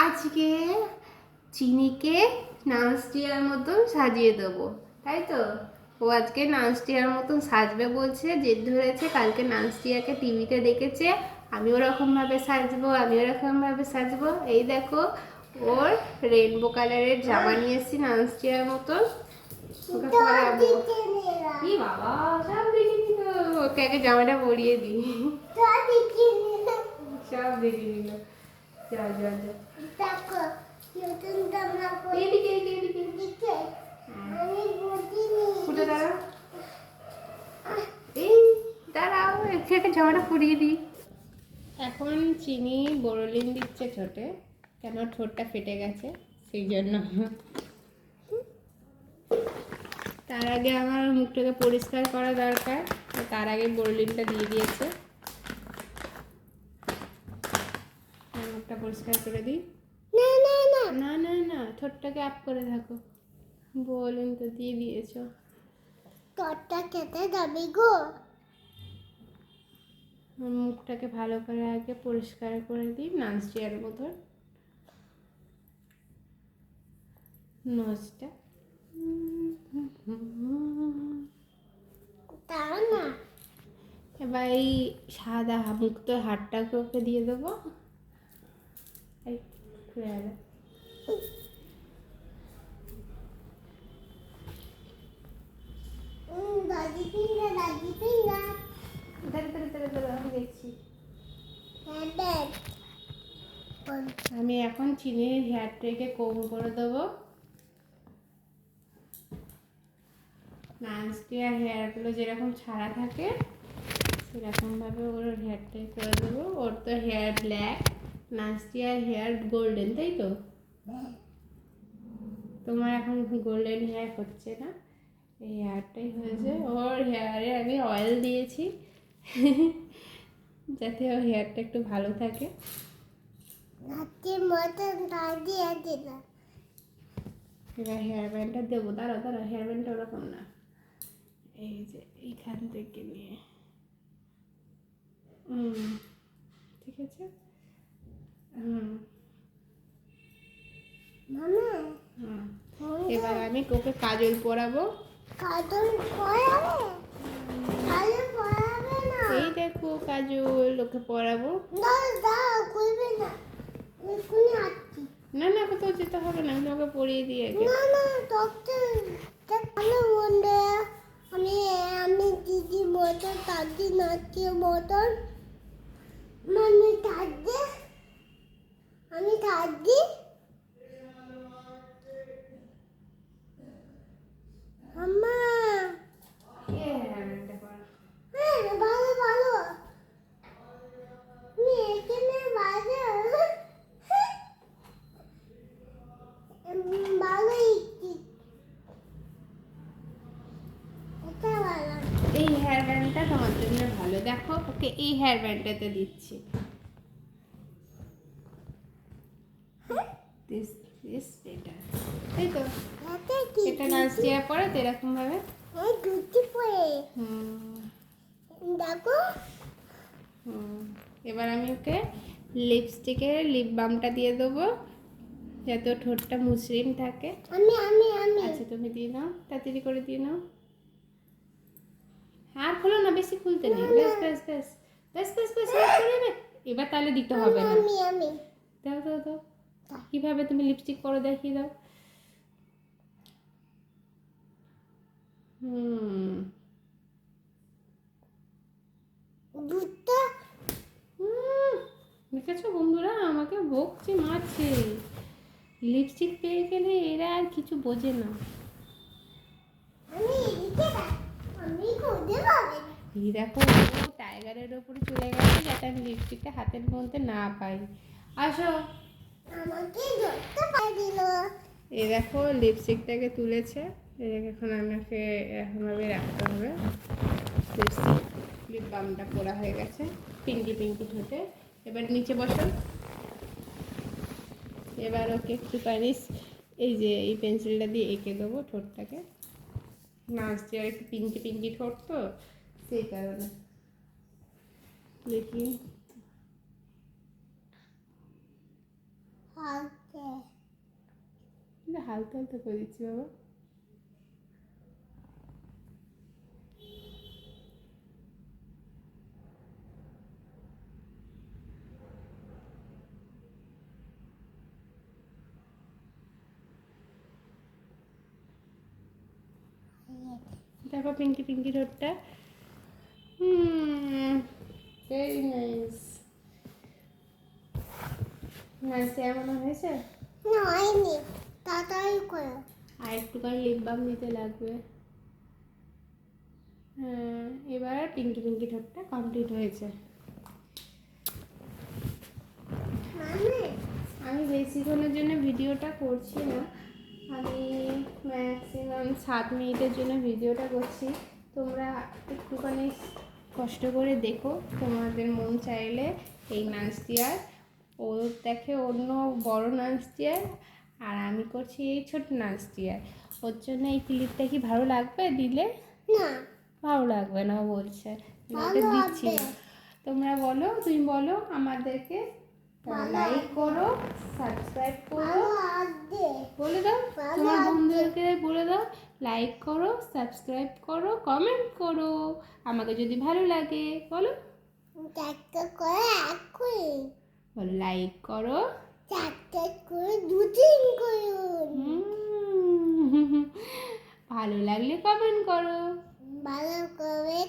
আজকে চিনিকে নানস্টিয়ার মতন সাজিয়ে দেবো, তাই তো? ও আজকে নানস্টিয়ার মতন সাজবে বলছে, জেদ ধরেছে। কালকে নানস্টিয়াকে টিভিতে দেখেছে আমি ওরকমভাবে সাজবো, আমি ওরকমভাবে সাজবো। এই দেখো, ওর রেনবো কালারের জামা নিয়ে এসেছি নানস্টিয়ার মতন, ওকে পরাবো। কি বাবা, সব দেখে নিল। ওকে আগে জামাটা পরিয়ে দিই। সব দেখে নিল। যা যা যা, দেখো নতুন জামা পরে এদিকে এদিকে এদিকে আমি বলিনি। উঠে দাঁড়াও, এই দাঁড়াও, একে জামাটা পরিয়ে দিই। এখন চিনি বোরোলিন দিচ্ছে ঠোঁটে, কেন ঠোঁটটা ফেটে গেছে সেই জন্য। তার আগে আমার মুখটাকে পরিষ্কার করা দরকার, তার আগে বোরোলিনটা দিয়ে দিয়েছে। মুখটা পরিষ্কার করে দিই। না না না না না না, ঠোঁটটাকে আপ করে থাকো। বলুন তো দিয়ে দিয়েছো। ঠোঁটটা খেতে যাবি গো। মুখটাকে ভালো করে আগে পরিষ্কার করে দিই নানস্টিয়ার মতন। নজটা না, এবার এই সাদা মুক্ত হাতটাকে ওকে দিয়ে দেবো। এই খুলে গেল। আমি এখন চিনির হেয়ারটাকে কম করে দেবো। নানস্টিয়ার হেয়ারগুলো যেরকম ছাড়া থাকে সেরকমভাবে ওর হেয়ারটাই করে দেবো। ওর তো হেয়ার ব্ল্যাক, নানস্টিয়ার হেয়ার গোল্ডেন, তাই তো? তোমার এখন গোল্ডেন হেয়ার হচ্ছে না, এই হেয়ারটাই হয়েছে। ওর হেয়ারে আমি অয়েল দিয়েছি যাতে ওর হেয়ারটা একটু ভালো থাকে। এবার হেয়ার ব্যান্ডটা দেবো, দাঁড়াও দাঁড়াও, হেয়ার ব্যান্ডটা ওরকম না, এই যে এইখান থেকে নিয়ে, ঠিক আছে। এবার আমি ওকে কাজল পরাবো। কাজল পরাবে? কাজল পরাবে না, এই দেখো কাজল ওকে পরাবো। না না, কোথাও যেতে হবে না, আমি ওকে পরিয়ে দিয়ে আগে। না না, আমি দিদি মতন, দাদি নাচিয়ে মতন, মানে থাকবে, আমি থাকবি। আম্মা ভালো ভালো, তুমি এখানে ভালো ভালোই। এই হেয়ার ব্যান্ডটা তোমার জন্য ভালো, দেখো ওকে এই হেয়ার ব্যান্ডটাতে দিচ্ছি। তাই তো, এটা নাচটিয়া পরে তো এরকম ভাবে দেখো। এবার আমি ওকে লিপস্টিকের লিপ বামটা দিয়ে দেবো যাতে ঠোঁটটা মসৃণ থাকে। আচ্ছা তুমি দিয়ে নাও, তাড়াতাড়ি করে দিয়ে নাও। আর খোলো না, বেশি খুলতে নেই। ব্যাস ব্যাস ব্যাস ব্যাস ব্যাস ব্যাস, এবার তাহলে দিতে হবে না। দাও দাও দাও, কিভাবে তুমি লিপস্টিক পরো দেখিয়ে দাও। দেখেছো বন্ধুরা, আমাকে বকছে, মারছে। লিপস্টিক পেয়ে গেলে এরা আর কিছু বোঝে না। এই দেখো, টাইগারের ওপরে চলে গেছে যাতে আমি লিপস্টিকটা হাতের মধ্যে না পাই। আসো, আমাকে ধরতে পারিল। এই দেখো লিপস্টিকটাকে তুলেছে, এখন আমাকে এরকমভাবে রাখতে হবে। লিপস্টিক লিপ বামটা পরা হয়ে গেছে, পিঙ্কি পিঙ্কি ঠোঁটে। এবার নিচে বসো। এবার ওকে একটুখানি এই যে এই পেন্সিলটা দিয়ে এঁকে দেবো ঠোঁটটাকে। নাচতে আর একটু পিঙ্কি পিঙ্কি ঠোঁট তো, সেই কারণে। দেখি হালকা হালকা করে দিচ্ছি বাবা। দেখো পিঙ্কি পিঙ্কি ঠোঁটটা। Very nice. নাচতে এমন হয়েছে? না হয়নি, তাড়াতাড়ি করো। আর একটুখানি লিপ বাম দিতে লাগবে। হ্যাঁ, এবার পিঙ্কি পিঙ্কি ঠোঁটটা কমপ্লিট হয়েছে। আমি বেশিক্ষণের জন্য ভিডিওটা করছি না, আমি ম্যাক্সিমাম 7 মিনিটের জন্য ভিডিওটা করছি। তোমরা একটুখানি কষ্ট করে দেখো, তোমাদের মন চাইলে এই নাচটি আর ও দেখে অন্য বড় নাচটি আর আমি করছি এই ছোট নাচটি আর ওর জন্য এই ক্লিপটা কি ভালো লাগবে দিলে? না, ভালো লাগবে না বলছে, ওকে দিচ্ছি। তোমরা বলো, তুমি বলো আমাদেরকে, লাইক করো, সাবস্ক্রাইব করো, বলে দাও তোমার বন্ধুদেরকে, বলে দাও লাইক করো, সাবস্ক্রাইব করো, কমেন্ট করো আমাকে যদি ভালো লাগে। বলো বলো লাইক করো, ভালো লাগলে কমেন্ট করো। ভালো করে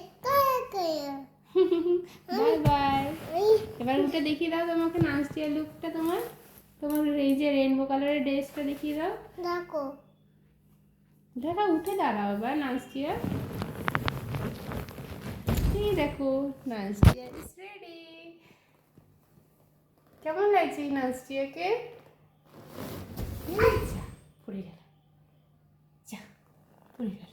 বাই বাই। এবার উঠে দেখিয়ে দাও তোমাকে নাচটিয়া লুকটা, তোমার তোমার এই যে রেনবো কালারের ড্রেসটা দেখিয়ে দাও। দেখো, দেখা উঠে দাঁড়াও এবার নাচটিয়া। এই দেখো নাচটিয়া ইজ রেডি। কেমন লাগছে এই নাচটিয়াকে? পড়ে গেল, যা পড়ে গেল।